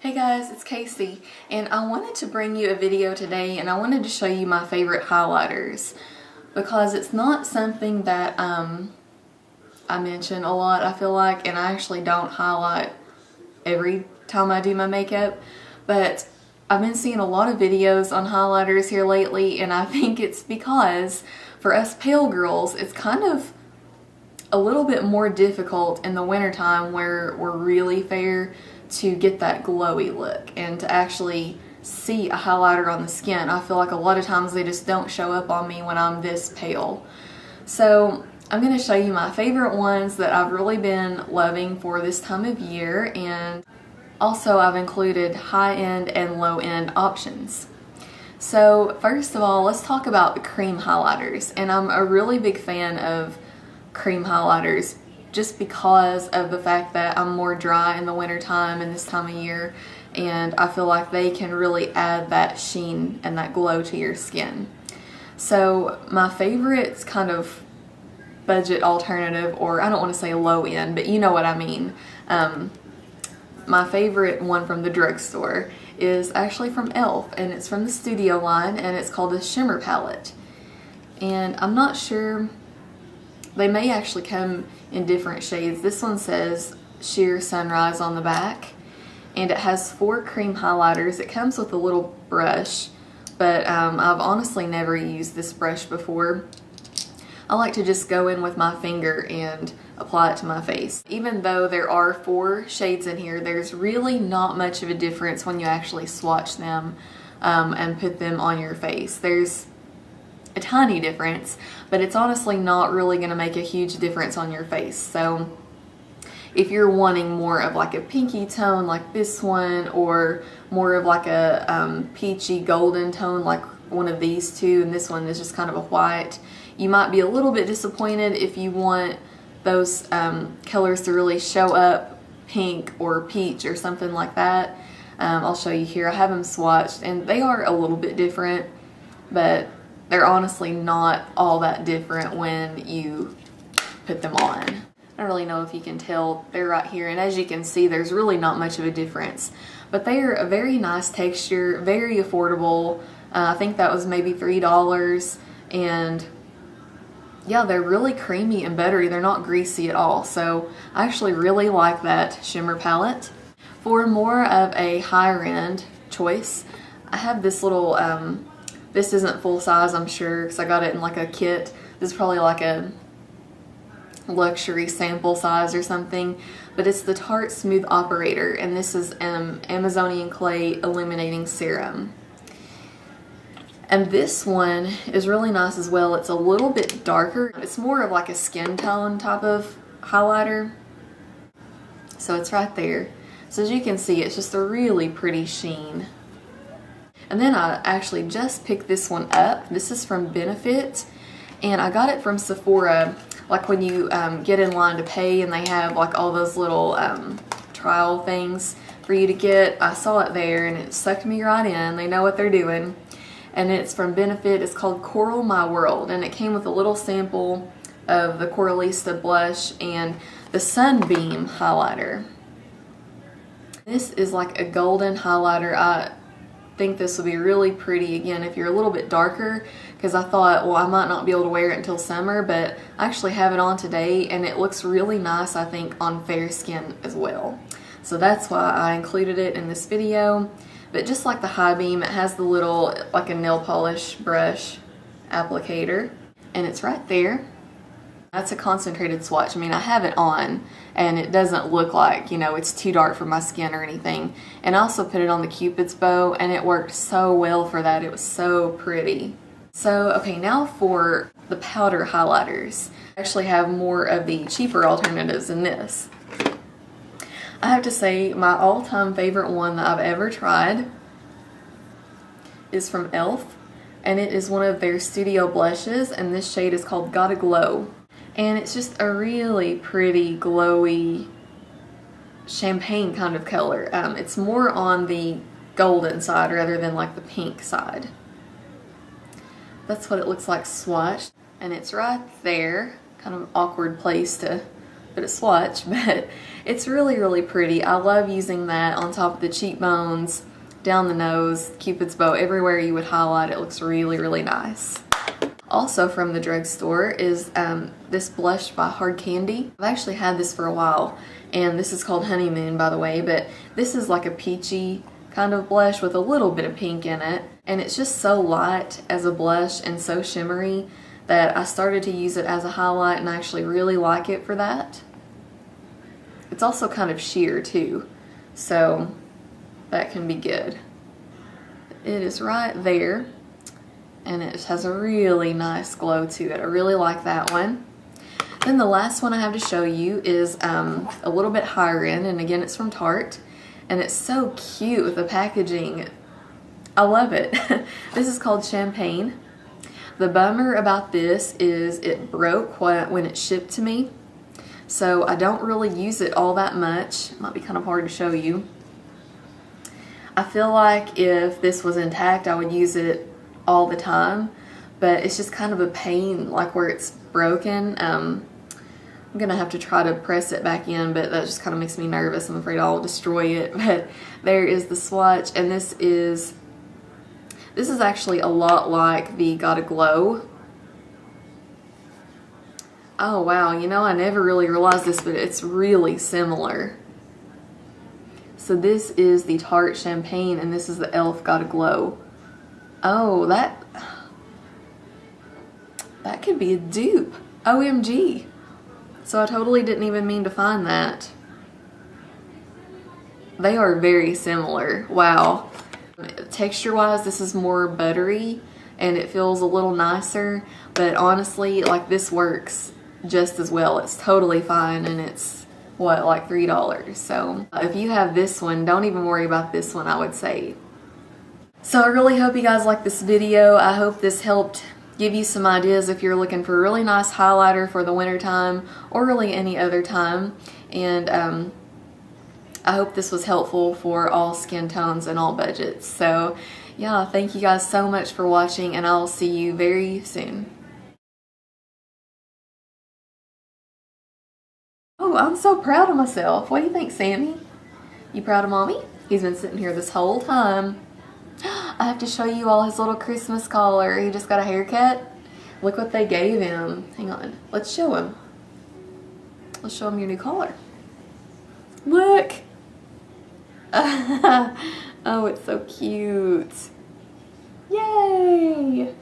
Hey guys, it's Casey, and I wanted to bring you a video today, and I wanted to show you my favorite highlighters because it's not something that I mention a lot, I feel like, and I actually don't highlight every time I do my makeup, but I've been seeing a lot of videos on highlighters here lately, and I think it's because for us pale girls, it's kind of a little bit more difficult in the wintertime where we're really fair to get that glowy look and to actually see a highlighter on the skin. I feel like a lot of times they just don't show up on me when I'm this pale. So I'm going to show you my favorite ones that I've really been loving for this time of year, and also I've included high-end and low-end options. So first of all, let's talk about the cream highlighters, and I'm a really big fan of cream highlighters just because of the fact that I'm more dry in the winter time and this time of year, and I feel like they can really add that sheen and that glow to your skin. So my favorite kind of budget alternative, or I don't want to say low end, but you know what I mean. My favorite one from the drugstore is actually from e.l.f. and it's from the Studio line, and it's called the Shimmer palette. And I'm not sure, they may actually come in different shades. This one says Sheer Sunrise on the back, and it has 4 cream highlighters. It comes with a little brush, but I've honestly never used this brush before. I like to just go in with my finger and apply it to my face. Even though there are 4 shades in here, there's really not much of a difference when you actually swatch them and put them on your face. There's a tiny difference, but it's honestly not really going to make a huge difference on your face. So if you're wanting more of like a pinky tone like this one, or more of like a peachy golden tone like one of these two, and this one is just kind of a white, you might be a little bit disappointed if you want those colors to really show up, pink or peach or something like that. I'll show you here. I have them swatched and they are a little bit different, but they're honestly not all that different when you put them on. I don't really know if you can tell, they're right here, and as you can see, there's really not much of a difference. But they are a very nice texture, very affordable. I think that was maybe $3, and yeah, they're really creamy and buttery. They're not greasy at all, so I actually really like that shimmer palette. For more of a higher end choice, I have this little, this isn't full size, I'm sure, because I got it in like a kit. This is probably like a luxury sample size or something, but it's the Tarte Smooth Operator, and this is Amazonian Clay Illuminating Serum. And this one is really nice as well. It's a little bit darker. It's more of like a skin tone type of highlighter. So it's right there. So as you can see, it's just a really pretty sheen. And then I actually just picked this one up. This is from Benefit, and I got it from Sephora. Like when you get in line to pay and they have like all those little trial things for you to get. I saw it there and it sucked me right in. They know what they're doing. And it's from Benefit. It's called Coral My World, and it came with a little sample of the Coralista blush and the Sunbeam highlighter. This is like a golden highlighter. I think this will be really pretty again if you're a little bit darker, because I thought, well, I might not be able to wear it until summer, but I actually have it on today and it looks really nice, I think, on fair skin as well. So that's why I included it in this video. But just like the High Beam, it has the little, like a nail polish brush applicator, and it's right there. That's a concentrated swatch. I mean, I have it on and it doesn't look like, you know, it's too dark for my skin or anything. And I also put it on the Cupid's bow, and it worked so well for that. It was so pretty. So, okay, now for the powder highlighters. I actually have more of the cheaper alternatives in this. I have to say my all-time favorite one that I've ever tried is from e.l.f. and it is one of their Studio blushes, and this shade is called Gotta Glow. And it's just a really pretty, glowy, champagne kind of color. It's more on the golden side rather than like the pink side. That's what it looks like swatched. And it's right there. Kind of an awkward place to but it's swatch, but it's really, really pretty. I love using that on top of the cheekbones, down the nose, Cupid's bow, everywhere you would highlight. It looks really, really nice. Also from the drugstore is this blush by Hard Candy. I've actually had this for a while, and this is called Honeymoon, by the way, but this is like a peachy kind of blush with a little bit of pink in it, and it's just so light as a blush and so shimmery that I started to use it as a highlight, and I actually really like it for that. It's also kind of sheer too, so that can be good. It is right there, and it has a really nice glow to it. I really like that one. Then the last one I have to show you is a little bit higher end, and again, it's from Tarte, and it's so cute with the packaging. I love it. This is called Champagne. The bummer about this is it broke when it shipped to me, so I don't really use it all that much. It might be kind of hard to show you. I feel like if this was intact, I would use it all the time, but it's just kind of a pain, like where it's broken. I'm gonna have to try to press it back in, but that just kind of makes me nervous. I'm afraid I'll destroy it. But there is the swatch, and this is actually a lot like the Gotta Glow. Oh wow, you know, I never really realized this, but it's really similar. So this is the Tarte Champagne, and this is the e.l.f. Gotta Glow. Oh, that could be a dupe. OMG. So I totally didn't even mean to find that. They are very similar. Wow. Texture-wise, this is more buttery, and it feels a little nicer, but honestly, like, this works just as well. It's totally fine, and it's, what, like $3. So if you have this one, don't even worry about this one, I would say. So I really hope you guys like this video. I hope this helped give you some ideas if you're looking for a really nice highlighter for the winter time, or really any other time. And I hope this was helpful for all skin tones and all budgets. So yeah, thank you guys so much for watching, and I'll see you very soon. Oh, I'm so proud of myself. What do you think, Sammy? You proud of Mommy? He's been sitting here this whole time. I have to show you all his little Christmas collar. He just got a haircut. Look what they gave him. Hang on. Let's show him. Let's show him your new collar. Look. Oh, it's so cute. Yay.